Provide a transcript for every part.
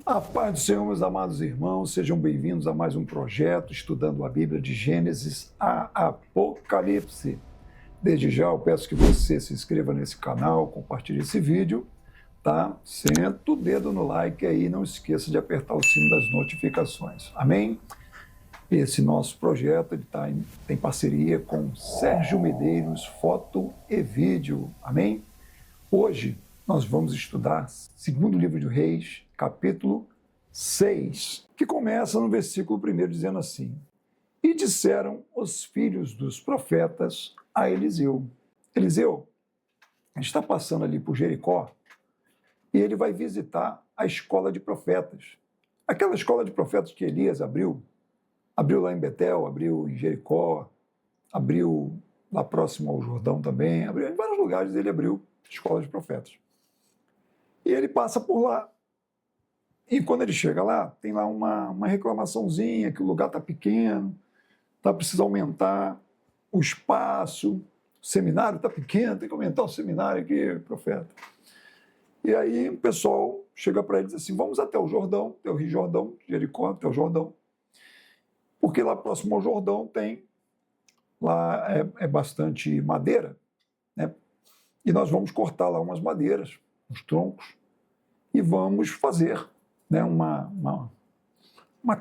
A paz do Senhor, meus amados irmãos, sejam bem-vindos a mais um projeto estudando a Bíblia de Gênesis a Apocalipse. Desde já eu peço que você se inscreva nesse canal, compartilhe esse vídeo, tá? Senta o dedo no like aí, não esqueça de apertar o sino das notificações. Amém? Esse nosso projeto tem parceria com Sérgio Medeiros, Foto e Vídeo. Amém? Hoje nós vamos estudar segundo livro de Reis, capítulo 6, que começa no versículo 1 dizendo assim: E disseram os filhos dos profetas a Eliseu. Eliseu, a gente está passando ali por Jericó e ele vai visitar a escola de profetas. Aquela escola de profetas que Elias abriu lá em Betel, abriu em Jericó, abriu lá próximo ao Jordão também, abriu em vários lugares, ele abriu escola de profetas. E ele passa por lá. E quando ele chega lá, tem lá uma reclamaçãozinha, que o lugar está pequeno, precisa aumentar o espaço, o seminário está pequeno, tem que aumentar o seminário aqui, profeta. E aí o pessoal chega para ele e diz assim: vamos até o Jordão, até o Rio Jordão, Jericó, até o Jordão, porque lá próximo ao Jordão lá é bastante madeira, né? E nós vamos cortar lá umas madeiras, uns troncos, e vamos fazer, né, uma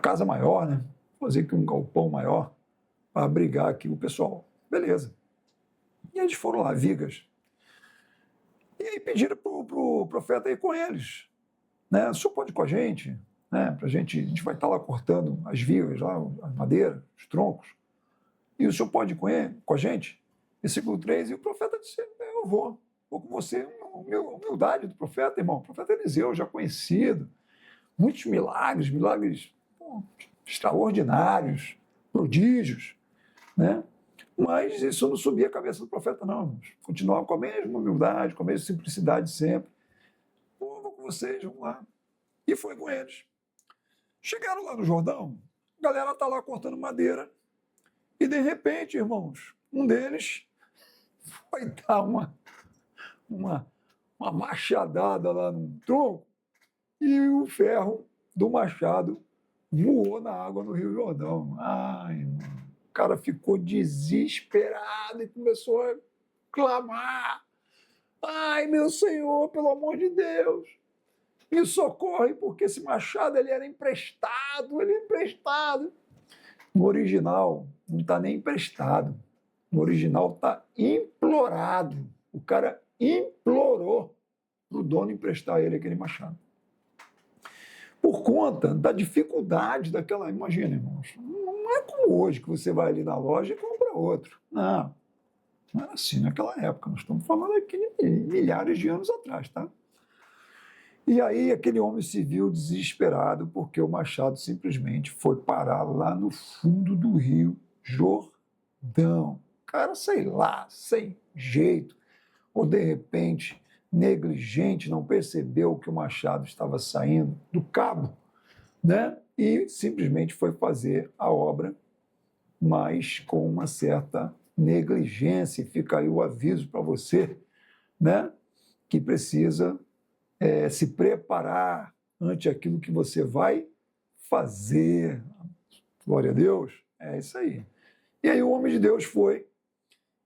casa maior, né? Fazer aqui um galpão maior para abrigar aqui o pessoal. Beleza. E eles foram lá, vigas. E aí pediram para o profeta ir com eles. Né? O senhor pode ir com a gente? Né? A gente vai estar lá cortando as vigas, lá, a madeira, os troncos. E o senhor pode ir com a gente? Versículo 3, e o profeta disse: eu vou com você. Humildade do profeta, irmão. O profeta Eliseu, já conhecido. Muitos milagres extraordinários, prodígios, né? Mas isso não subia a cabeça do profeta, não. Continuava com a mesma humildade, com a mesma simplicidade sempre. Vou com vocês, vamos lá. E foi com eles. Chegaram lá no Jordão, a galera está lá cortando madeira, e de repente, irmãos, um deles foi dar uma machadada lá num tronco, e o ferro do machado voou na água no Rio Jordão. Ai, irmão. O cara ficou desesperado e começou a clamar: ai, meu Senhor, pelo amor de Deus, me socorre, porque esse machado ele era emprestado, ele é emprestado. No original, não está nem emprestado. No original está implorado. O cara implorou para o dono emprestar a ele aquele machado. Por conta da dificuldade daquela... Imagina, irmãos, não é como hoje, que você vai ali na loja e compra outro. Não era assim naquela época. Nós estamos falando aqui de milhares de anos atrás, tá? E aí aquele homem se viu desesperado porque o machado simplesmente foi parar lá no fundo do Rio Jordão. Cara, sei lá, sem jeito, ou de repente negligente, não percebeu que o machado estava saindo do cabo, né? E simplesmente foi fazer a obra, mas com uma certa negligência. Fica aí o aviso para você, né? Que precisa se preparar ante aquilo que você vai fazer. Glória a Deus. É isso aí. E aí o homem de Deus foi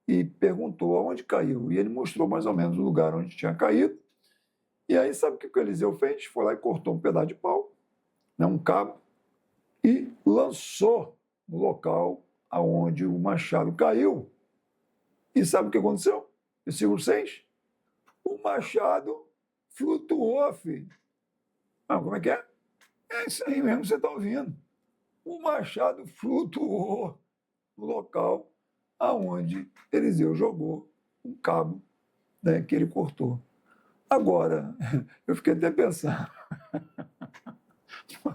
e perguntou aonde caiu. E ele mostrou mais ou menos o lugar onde tinha caído. E aí sabe o que o Eliseu fez? Foi lá e cortou um pedaço de pau, né, um cabo, e lançou no local aonde o machado caiu. E sabe o que aconteceu? Versículo 6. O machado flutuou, filho. Ah, como é que é? É isso aí mesmo que você está ouvindo. O machado flutuou no local aonde Eliseu jogou um cabo, né, que ele cortou. Agora, eu fiquei até pensando,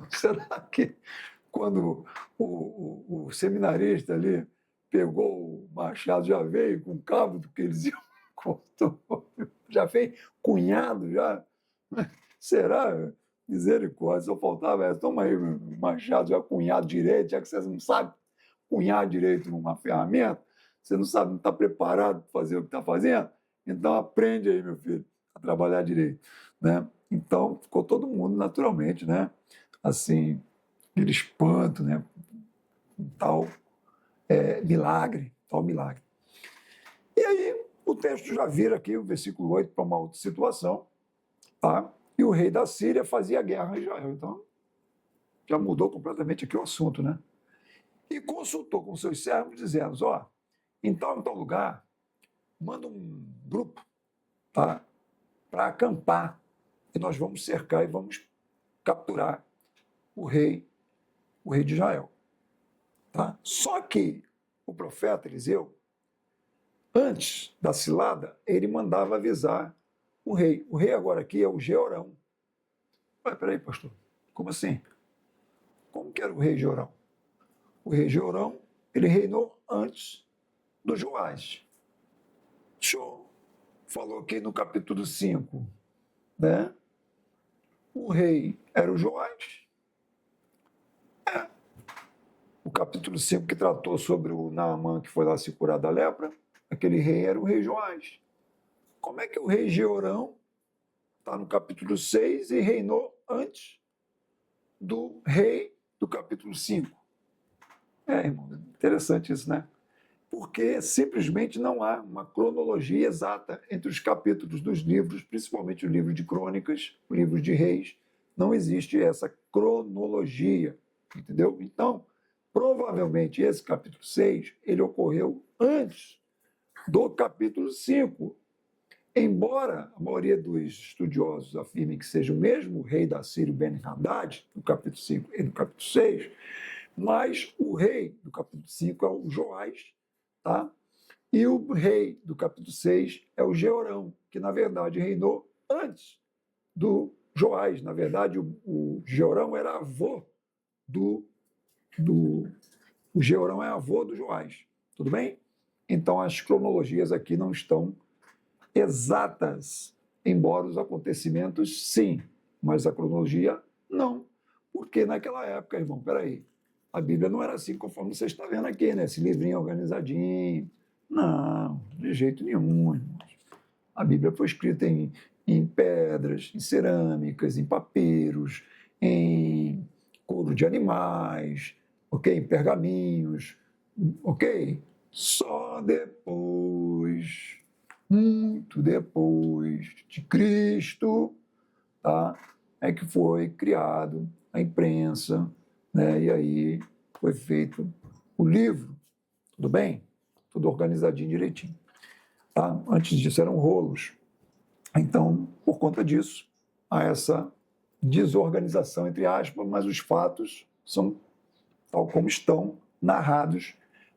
será que quando o seminarista ali pegou o machado, já veio com o cabo do que Eliseu cortou? Já veio cunhado, já? Será? Misericórdia, só faltava essa. Toma aí, machado, já cunhado direito, já que vocês não sabem cunhar direito numa ferramenta, você não sabe, não está preparado para fazer o que está fazendo, então aprende aí, meu filho, a trabalhar direito, né? Então, ficou todo mundo, naturalmente, né? Assim, aquele espanto, né? Um tal milagre, tal milagre. E aí, o texto já vira aqui, o versículo 8, para uma outra situação, tá? E o rei da Síria fazia guerra a Israel. Então, já mudou completamente aqui o assunto, né? E consultou com seus servos, dizendo, ó, em tal lugar, manda um grupo, tá? Para acampar, e nós vamos cercar e vamos capturar o rei de Israel. Tá? Só que o profeta Eliseu, antes da cilada, ele mandava avisar o rei. O rei agora aqui é o Jeorão. Mas peraí, pastor, como assim? Como que era o rei Jeorão? O rei Jeorão, ele reinou antes do Joás. O senhor falou aqui no capítulo 5, né? O rei era o Joás. O capítulo 5 que tratou sobre o Naamã que foi lá se curar da lepra, aquele rei era o rei Joás. Como é que o rei Jeorão está no capítulo 6 e reinou antes do rei do capítulo 5? Irmão, interessante isso, né? Porque simplesmente não há uma cronologia exata entre os capítulos dos livros, principalmente o livro de Crônicas, o livro de Reis. Não existe essa cronologia, entendeu? Então, provavelmente esse capítulo 6, ele ocorreu antes do capítulo 5. Embora a maioria dos estudiosos afirme que seja o mesmo rei da Síria, Ben-Hadad, no capítulo 5 e no capítulo 6, mas o rei do capítulo 5 é o Joás, tá? E o rei do capítulo 6 é o Jeorão, que na verdade reinou antes do Joás. Na verdade, o Jeorão era avô o Jeorão é avô do Joás. Tudo bem? Então as cronologias aqui não estão exatas, embora os acontecimentos sim, mas a cronologia não. Porque naquela época, irmão, peraí, a Bíblia não era assim conforme você está vendo aqui, né? Esse livrinho organizadinho. Não, de jeito nenhum, irmãos. A Bíblia foi escrita em pedras, em cerâmicas, em papiros, em couro de animais, ok? Em pergaminhos, ok? Só depois, muito depois de Cristo, tá? É que foi criado a imprensa, né? E aí foi feito o livro, tudo bem? Tudo organizadinho direitinho. Tá? Antes disso eram rolos. Então, por conta disso, há essa desorganização, entre aspas, mas os fatos são tal como estão narrados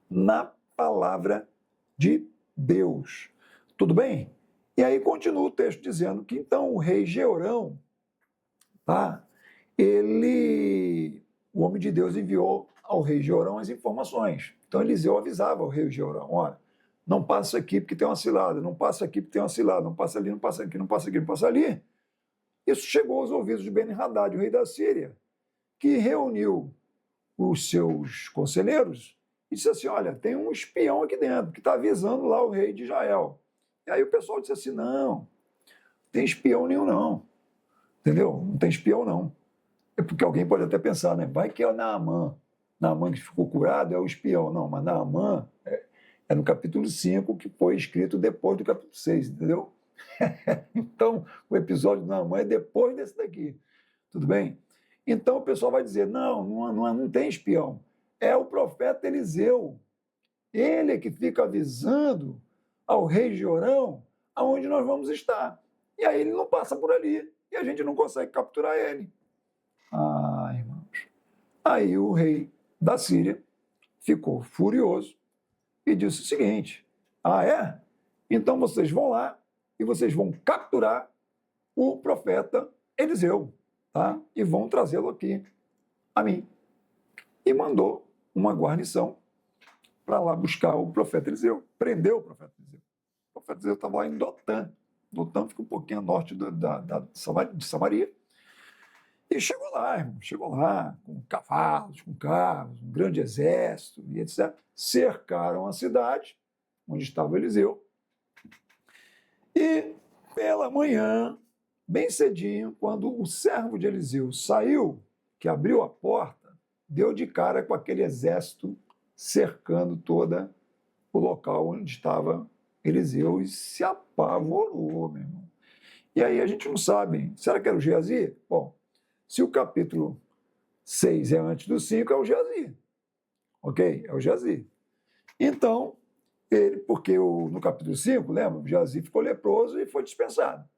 na palavra de Deus. Tudo bem? E aí continua o texto dizendo que então o rei Jeorão, tá? O homem de Deus enviou ao rei Jeorão as informações. Então Eliseu avisava ao rei Jeorão, olha, não passa aqui porque tem uma cilada, não passa aqui porque tem uma cilada, não passa ali, não passa aqui, não passa aqui, não passa ali. Isso chegou aos ouvidos de Ben-Hadad, o rei da Síria, que reuniu os seus conselheiros e disse assim, olha, tem um espião aqui dentro que está avisando lá o rei de Israel. E aí o pessoal disse assim, não tem espião nenhum não, entendeu? Não tem espião não. É porque alguém pode até pensar, né? Vai que é o Naamã. Naamã que ficou curado é o espião. Não, mas Naamã é no capítulo 5, que foi escrito depois do capítulo 6, entendeu? Então, o episódio do Naamã é depois desse daqui. Tudo bem? Então, o pessoal vai dizer, não tem espião. É o profeta Eliseu. Ele é que fica avisando ao rei Jeorão aonde nós vamos estar. E aí ele não passa por ali. E a gente não consegue capturar ele. Ah, irmãos. Aí o rei da Síria ficou furioso e disse o seguinte, ah, é? Então vocês vão lá e vocês vão capturar o profeta Eliseu, tá? E vão trazê-lo aqui a mim. E mandou uma guarnição para lá buscar o profeta Eliseu, prendeu o profeta Eliseu. O profeta Eliseu estava lá em Dotã. Dotã fica um pouquinho a norte de Samaria. E chegou lá, irmão, chegou lá com cavalos, com carros, um grande exército e etc. Cercaram a cidade onde estava Eliseu. E pela manhã, bem cedinho, quando o servo de Eliseu saiu, que abriu a porta, deu de cara com aquele exército cercando todo o local onde estava Eliseu e se apavorou, meu irmão. E aí a gente não sabe, será que era o Geazi? Bom, se o capítulo 6 é antes do 5, é o Geazi, ok? É o Geazi. Então, porque no capítulo 5, lembra, o Geazi ficou leproso e foi dispensado.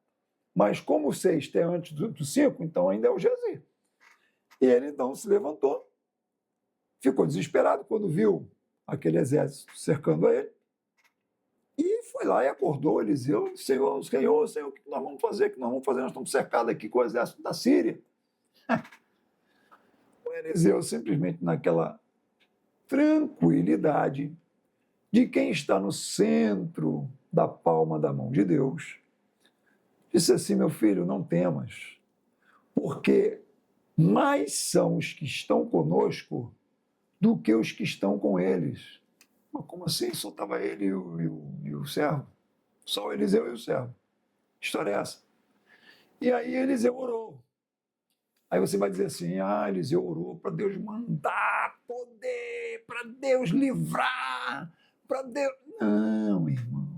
Mas como o 6 é antes do 5, então ainda é o Geazi. E ele então se levantou, ficou desesperado quando viu aquele exército cercando a ele, e foi lá e acordou Eliseu, Senhor, o que nós vamos fazer? O que nós vamos fazer? Nós estamos cercados aqui com o exército da Síria. O Eliseu simplesmente naquela tranquilidade de quem está no centro da palma da mão de Deus, disse assim: meu filho, não temas, porque mais são os que estão conosco do que os que estão com eles. Mas como assim? Só estava ele e o servo? Só o Eliseu e o servo. Que história é essa? E aí Eliseu orou. Aí você vai dizer assim: Eliseu orou para Deus mandar poder, para Deus livrar, para Deus... Não, irmão.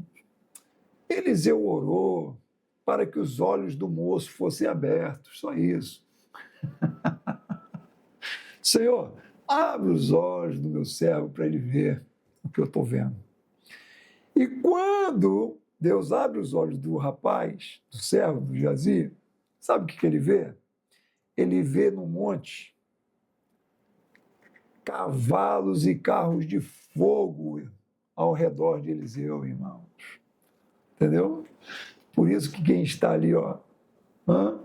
Eliseu orou para que os olhos do moço fossem abertos, só isso. Senhor, abre os olhos do meu servo para ele ver o que eu estou vendo. E quando Deus abre os olhos do rapaz, do servo, do Geazi, sabe o que ele vê? Ele vê no monte cavalos e carros de fogo ao redor de Eliseu, irmãos. Entendeu? Por isso que quem está ali,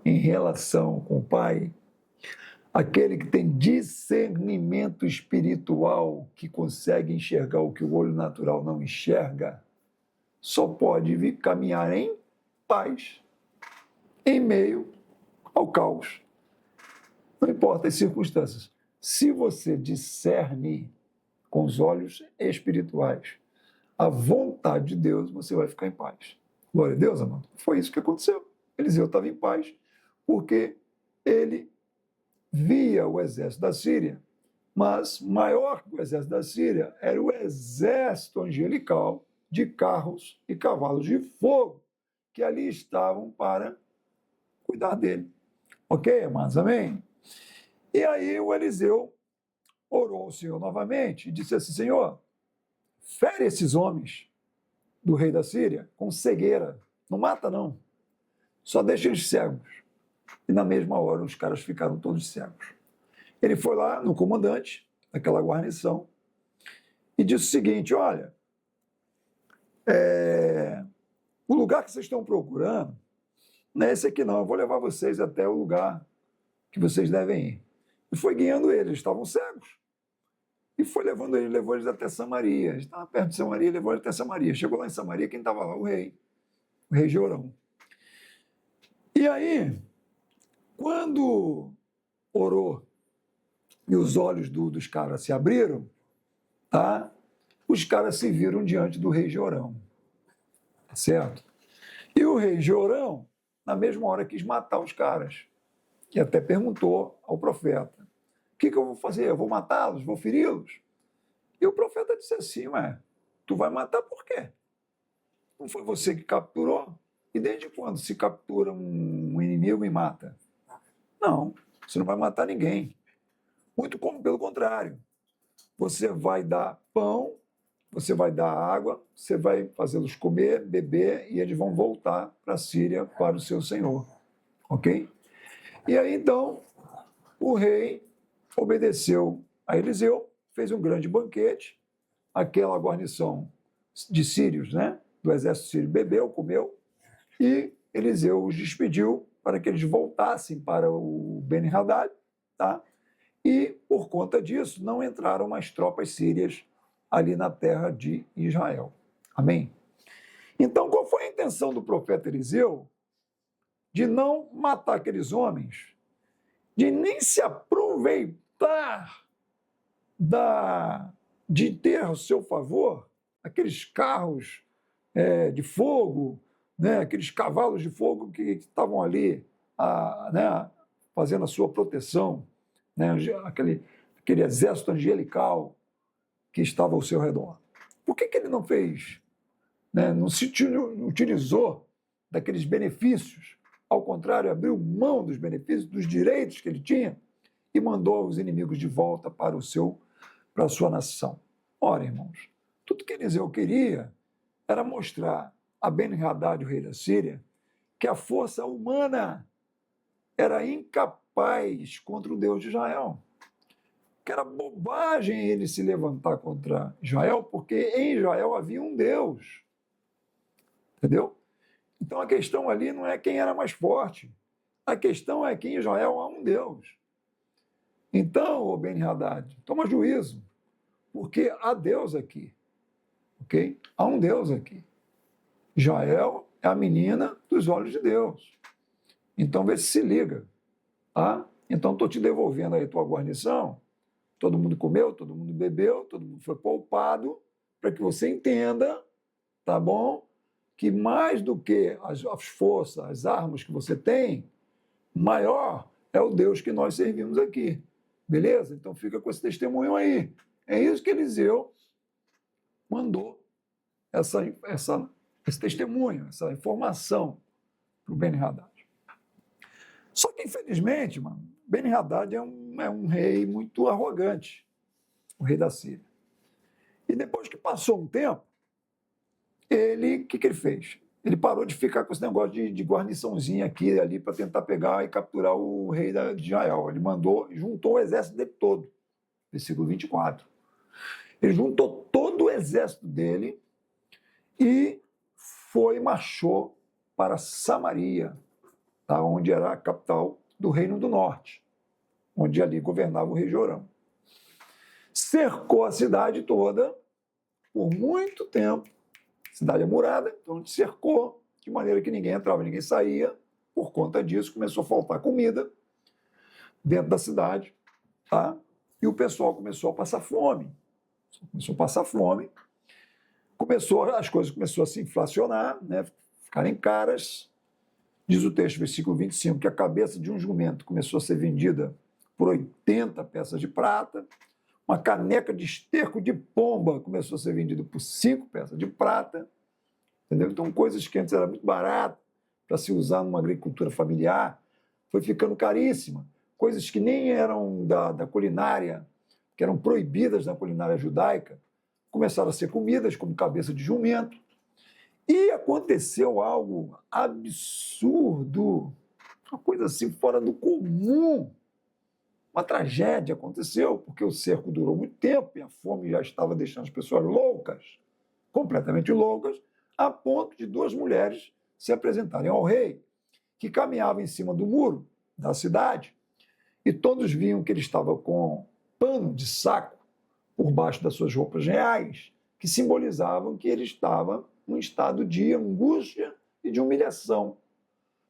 em relação com o Pai, aquele que tem discernimento espiritual, que consegue enxergar o que o olho natural não enxerga, só pode vir caminhar em paz, em meio ao caos. Não importa as circunstâncias. Se você discerne com os olhos espirituais a vontade de Deus, você vai ficar em paz. Glória a Deus, amado. Foi isso que aconteceu. Eliseu estava em paz porque ele via o exército da Síria, mas maior que o exército da Síria era o exército angelical de carros e cavalos de fogo que ali estavam para cuidar dele. Ok, amados? Amém? E aí o Eliseu orou ao Senhor novamente e disse assim: Senhor, fere esses homens do rei da Síria com cegueira. Não mata, não. Só deixa eles cegos. E na mesma hora os caras ficaram todos cegos. Ele foi lá no comandante daquela guarnição e disse o seguinte: olha, o lugar que vocês estão procurando não é esse aqui não, eu vou levar vocês até o lugar que vocês devem ir. E foi guiando eles estavam cegos. E foi levando eles, levou eles até Samaria. Estava perto de Samaria, levou eles até Samaria. Chegou lá em Samaria, quem estava lá? O rei Jorão. E aí, quando orou e os olhos dos caras se abriram, os caras se viram diante do rei Jorão. Certo? E o rei Jorão, na mesma hora, quis matar os caras. E até perguntou ao profeta: o que eu vou fazer? Eu vou matá-los? Vou feri-los? E o profeta disse assim: tu vai matar por quê? Não foi você que capturou? E desde quando se captura um inimigo e mata? Não, você não vai matar ninguém. Muito como pelo contrário. Você vai dar pão, você vai dar água, você vai fazê-los comer, beber, e eles vão voltar para a Síria, para o seu senhor. Ok? E aí, então, o rei obedeceu a Eliseu, fez um grande banquete, aquela guarnição de sírios, do exército sírio, bebeu, comeu, e Eliseu os despediu para que eles voltassem para o Ben-Hadad, e, por conta disso, não entraram mais tropas sírias ali na terra de Israel. Amém? Então, qual foi a intenção do profeta Eliseu? De não matar aqueles homens, de nem se aproveitar de ter ao seu favor aqueles carros de fogo, né, aqueles cavalos de fogo que estavam ali, né, fazendo a sua proteção, né, aquele exército angelical que estava ao seu redor. Por que ele não fez, né, não se utilizou daqueles benefícios, ao contrário, abriu mão dos benefícios, dos direitos que ele tinha e mandou os inimigos de volta para a sua nação? Ora, irmãos, tudo que Eliseu queria era mostrar a Ben-Hadad, o rei da Síria, que a força humana era incapaz contra o Deus de Israel. Que era bobagem ele se levantar contra Israel, porque em Israel havia um Deus. Entendeu? Então a questão ali não é quem era mais forte. A questão é que em Israel há um Deus. Então, Ben-Hadad, toma juízo, porque há Deus aqui. Ok? Há um Deus aqui. Israel é a menina dos olhos de Deus. Então vê se liga. Tá? Então estou te devolvendo aí a tua guarnição. Todo mundo comeu, todo mundo bebeu, todo mundo foi poupado, para que você entenda, tá bom? Que mais do que as forças, as armas que você tem, maior é o Deus que nós servimos aqui. Beleza? Então fica com esse testemunho aí. É isso que Eliseu mandou esse testemunho, essa informação para o Ben-Hadad. Só que, infelizmente, mano, Ben-Hadad é um rei muito arrogante, o rei da Síria. E depois que passou um tempo, o que ele fez? Ele parou de ficar com esse negócio de guarniçãozinha aqui e ali para tentar pegar e capturar o rei de Israel. Ele juntou o exército dele todo, versículo 24. Ele juntou todo o exército dele e marchou para Samaria, tá? Onde era a capital do Reino do Norte, onde ali governava o rei Jorão. Cercou a cidade toda por muito tempo. Cidade amurada, então cercou, de maneira que ninguém entrava, ninguém saía. Por conta disso, começou a faltar comida dentro da cidade, tá? E o pessoal começou a passar fome. As coisas começaram a se inflacionar, né? Ficarem caras. Diz o texto, versículo 25, que a cabeça de um jumento começou a ser vendida por 80 peças de prata, uma caneca de esterco de pomba começou a ser vendida por 5 peças de prata, entendeu? Então, coisas que antes eram muito baratas para se usar numa agricultura familiar, foi ficando caríssima. Coisas que nem eram da culinária, que eram proibidas na culinária judaica, começaram a ser comidas, como cabeça de jumento. E aconteceu algo absurdo, uma coisa assim fora do comum. Uma tragédia aconteceu, porque o cerco durou muito tempo e a fome já estava deixando as pessoas loucas, completamente loucas, a ponto de 2 mulheres se apresentarem ao rei, que caminhava em cima do muro da cidade, e todos viam que ele estava com pano de saco por baixo das suas roupas reais, que simbolizavam que ele estava num estado de angústia e de humilhação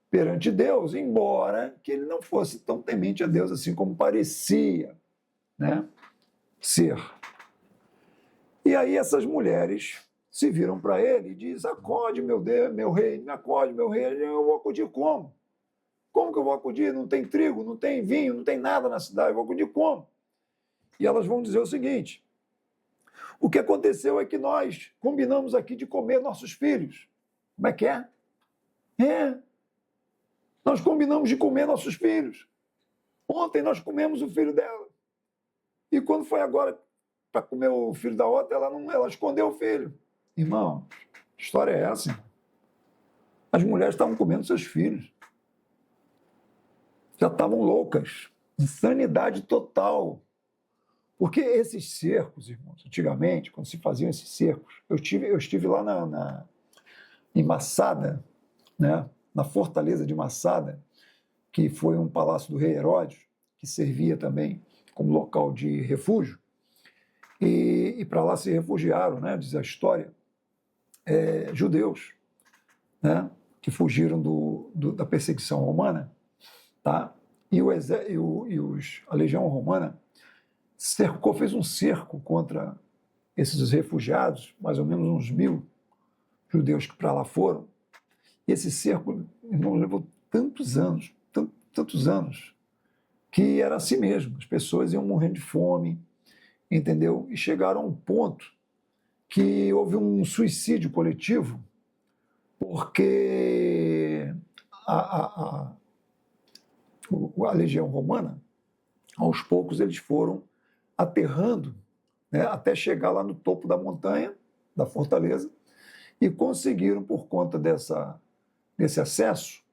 perante Deus, embora que ele não fosse tão temente a Deus assim como parecia, né, ser. E aí essas mulheres se viram para ele e dizem: acode, meu Deus, meu rei, me acode, meu rei. Eu vou acudir como? Como que eu vou acudir? Não tem trigo, não tem vinho, não tem nada na cidade, eu vou acudir como? E elas vão dizer o seguinte: o que aconteceu é que nós combinamos aqui de comer nossos filhos. Como é que é? Nós combinamos de comer nossos filhos. Ontem nós comemos o filho dela. E quando foi agora para comer o filho da outra, ela escondeu o filho. Irmão, que história é essa? As mulheres estavam comendo seus filhos. Já estavam loucas. Insanidade total. Porque esses cercos, irmãos, antigamente, quando se faziam esses cercos, eu estive lá em Massada, né? Na fortaleza de Massada, que foi um palácio do rei Herodes, que servia também como local de refúgio, e para lá se refugiaram, né, diz a história, judeus, né, que fugiram da perseguição romana, tá? E a legião romana fez um cerco contra esses refugiados, mais ou menos uns 1000 judeus que para lá foram. esse cerco, irmão, levou tantos anos, tantos anos, que era assim mesmo. As pessoas iam morrendo de fome, entendeu? E chegaram a um ponto que houve um suicídio coletivo, porque a legião romana, aos poucos, eles foram aterrando, né, até chegar lá no topo da montanha, da fortaleza, e conseguiram, por conta desse acesso,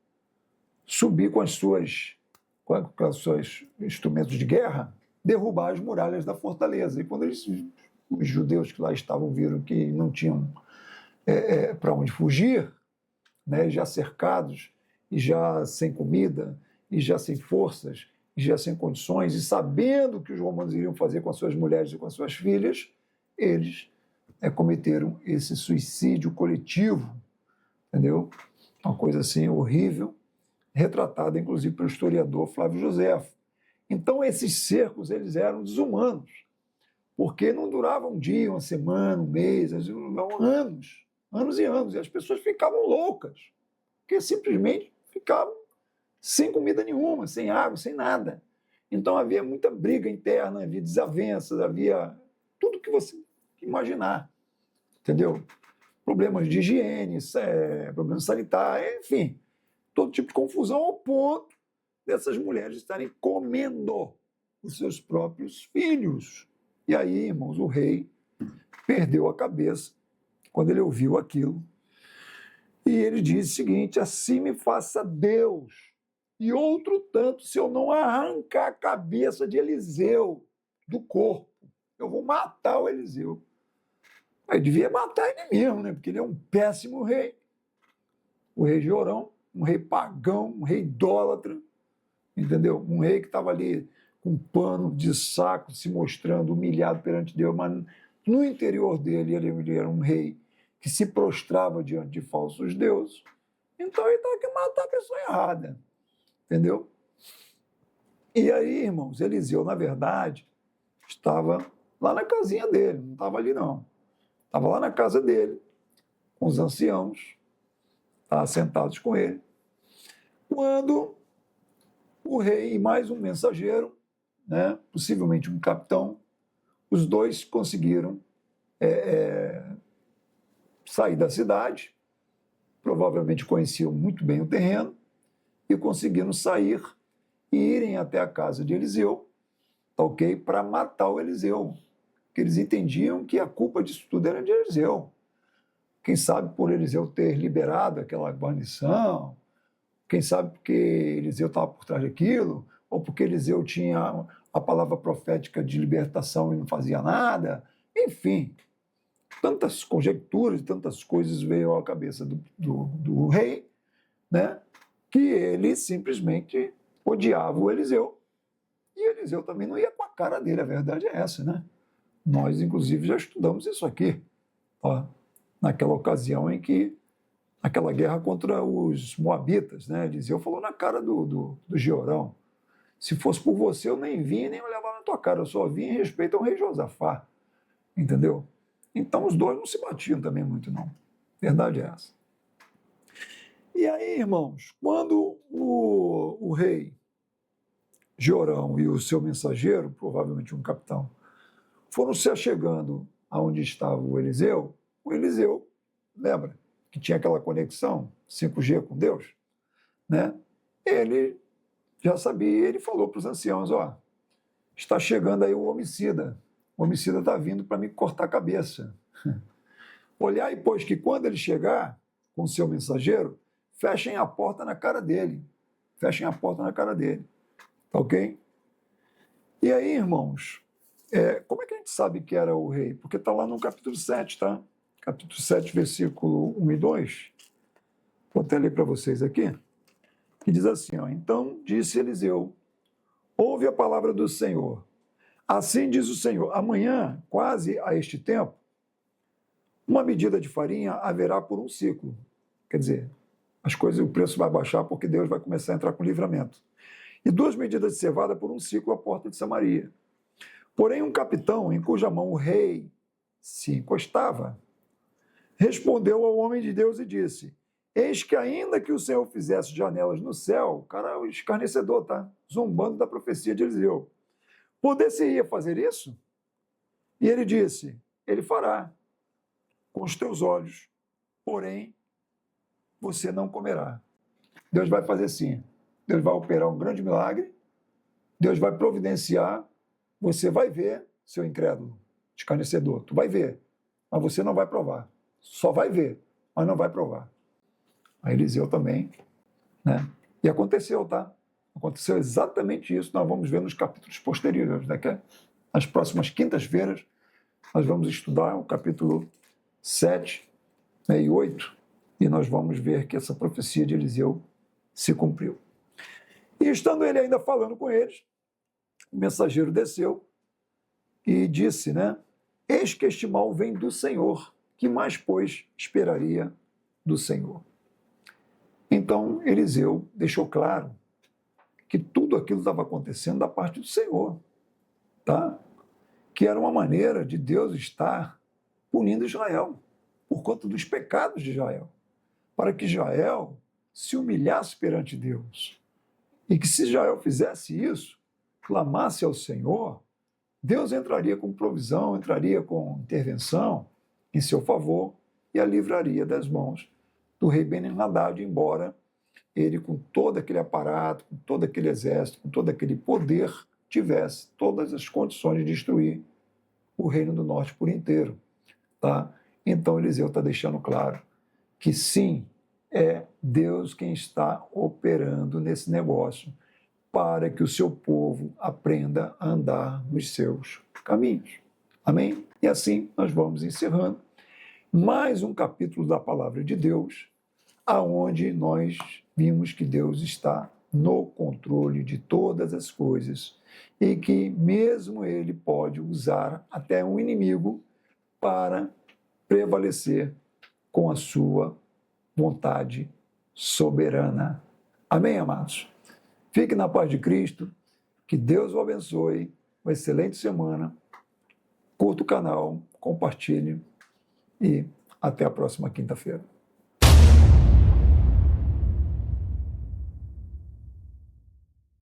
subir com com os seus instrumentos de guerra, derrubar as muralhas da fortaleza. E quando os judeus que lá estavam viram que não tinham para onde fugir, né, já cercados, e já sem comida, e já sem forças, e já sem condições, e sabendo o que os romanos iriam fazer com as suas mulheres e com as suas filhas, eles cometeram esse suicídio coletivo, entendeu? Uma coisa assim horrível, retratada inclusive pelo historiador Flávio Joséfo. Então esses cercos, eles eram desumanos, porque não duravam um dia, uma semana, um mês, duravam anos, anos e anos, e as pessoas ficavam loucas, porque simplesmente ficavam sem comida nenhuma, sem água, sem nada. Então havia muita briga interna, havia desavenças, havia tudo que você imaginar, entendeu? Problemas de higiene, problemas sanitários, enfim, todo tipo de confusão, ao ponto dessas mulheres estarem comendo os seus próprios filhos. E aí, irmãos, o rei perdeu a cabeça quando ele ouviu aquilo. E ele disse o seguinte: assim me faça Deus, e outro tanto, se eu não arrancar a cabeça de Eliseu do corpo. Eu vou matar o Eliseu. Aí devia matar ele mesmo, né? Porque ele é um péssimo rei. O rei Jorão, um rei pagão, um rei idólatra, entendeu? Um rei que estava ali com um pano de saco, se mostrando humilhado perante Deus, mas no interior dele ele era um rei que se prostrava diante de falsos deuses. Então ele estava querendo matar a pessoa errada, entendeu? E aí, irmãos, Eliseu, na verdade, estava lá na casinha dele, não estava ali não. Estava lá na casa dele, com os anciãos, sentados com ele, quando o rei e mais um mensageiro, né, possivelmente um capitão, os dois conseguiram sair da cidade, provavelmente conheciam muito bem o terreno, e conseguiram sair e irem até a casa de Eliseu, ok, para matar o Eliseu, porque eles entendiam que a culpa disso tudo era de Eliseu. Quem sabe por Eliseu ter liberado aquela guarnição, quem sabe porque Eliseu estava por trás daquilo, ou porque Eliseu tinha a palavra profética de libertação e não fazia nada. Enfim, tantas conjecturas, tantas coisas veio à cabeça do rei, né, que ele simplesmente odiava o Eliseu. E Eliseu também não ia com a cara dele, a verdade é essa, né? Nós, inclusive, já estudamos isso aqui, ó, naquela ocasião em que, aquela guerra contra os moabitas, né? Eliseu falou na cara do Jeorão: se fosse por você, eu nem vinha nem olhava na tua cara, eu só vinha em respeito ao rei Josafá, entendeu? Então os dois não se batiam também muito, não. Verdade é essa. E aí, irmãos, quando o rei Jeorão e o seu mensageiro, provavelmente um capitão, foram se achegando aonde estava o Eliseu, lembra, que tinha aquela conexão 5G com Deus, né? Ele já sabia, ele falou para os anciãos: ó, está chegando aí o homicida está vindo para me cortar a cabeça. Olhai, pois, que quando ele chegar com o seu mensageiro, fechem a porta na cara dele, tá ok? E aí, irmãos, como é que a gente sabe que era o rei? Porque está lá no capítulo 7, tá? Capítulo 7, versículo 1 e 2. Vou até ler para vocês aqui. Que diz assim, ó: então disse Eliseu: ouve a palavra do Senhor. Assim diz o Senhor: amanhã, quase a este tempo, uma medida de farinha haverá por um ciclo. Quer dizer, o preço vai baixar porque Deus vai começar a entrar com livramento. E 2 medidas de cevada por um ciclo à porta de Samaria. Porém, um capitão, em cuja mão o rei se encostava, respondeu ao homem de Deus e disse: Eis que ainda que o Senhor fizesse janelas no céu, o cara é o escarnecedor, tá? Zombando da profecia de Eliseu. Poder-se-ia fazer isso? E ele disse, ele fará com os teus olhos, porém você não comerá. Deus vai fazer sim. Deus vai operar um grande milagre, Deus vai providenciar, você vai ver, seu incrédulo, escarnecedor, tu vai ver, mas você não vai provar. Só vai ver, mas não vai provar. A Eliseu também, né? E aconteceu, tá? Aconteceu exatamente isso, nós vamos ver nos capítulos posteriores, né? Que nas próximas quintas-feiras, nós vamos estudar o capítulo 7, né, e 8, e nós vamos ver que essa profecia de Eliseu se cumpriu. E estando ele ainda falando com eles, o mensageiro desceu e disse, né? Eis que este mal vem do Senhor, que mais, pois, esperaria do Senhor? Então, Eliseu deixou claro que tudo aquilo estava acontecendo da parte do Senhor, tá? Que era uma maneira de Deus estar punindo Israel por conta dos pecados de Israel, para que Israel se humilhasse perante Deus. E que se Israel fizesse isso, clamasse ao Senhor, Deus entraria com provisão, entraria com intervenção em seu favor e a livraria das mãos do rei Ben-Hadad, embora ele, com todo aquele aparato, com todo aquele exército, com todo aquele poder, tivesse todas as condições de destruir o reino do norte por inteiro. Tá? Então Eliseu está deixando claro que sim, é Deus quem está operando nesse negócio para que o seu povo aprenda a andar nos seus caminhos. Amém? E assim nós vamos encerrando mais um capítulo da Palavra de Deus, aonde nós vimos que Deus está no controle de todas as coisas e que mesmo Ele pode usar até um inimigo para prevalecer com a sua vontade soberana. Amém, amados? Fique na paz de Cristo, que Deus o abençoe, uma excelente semana, curta o canal, compartilhe e até a próxima quinta-feira.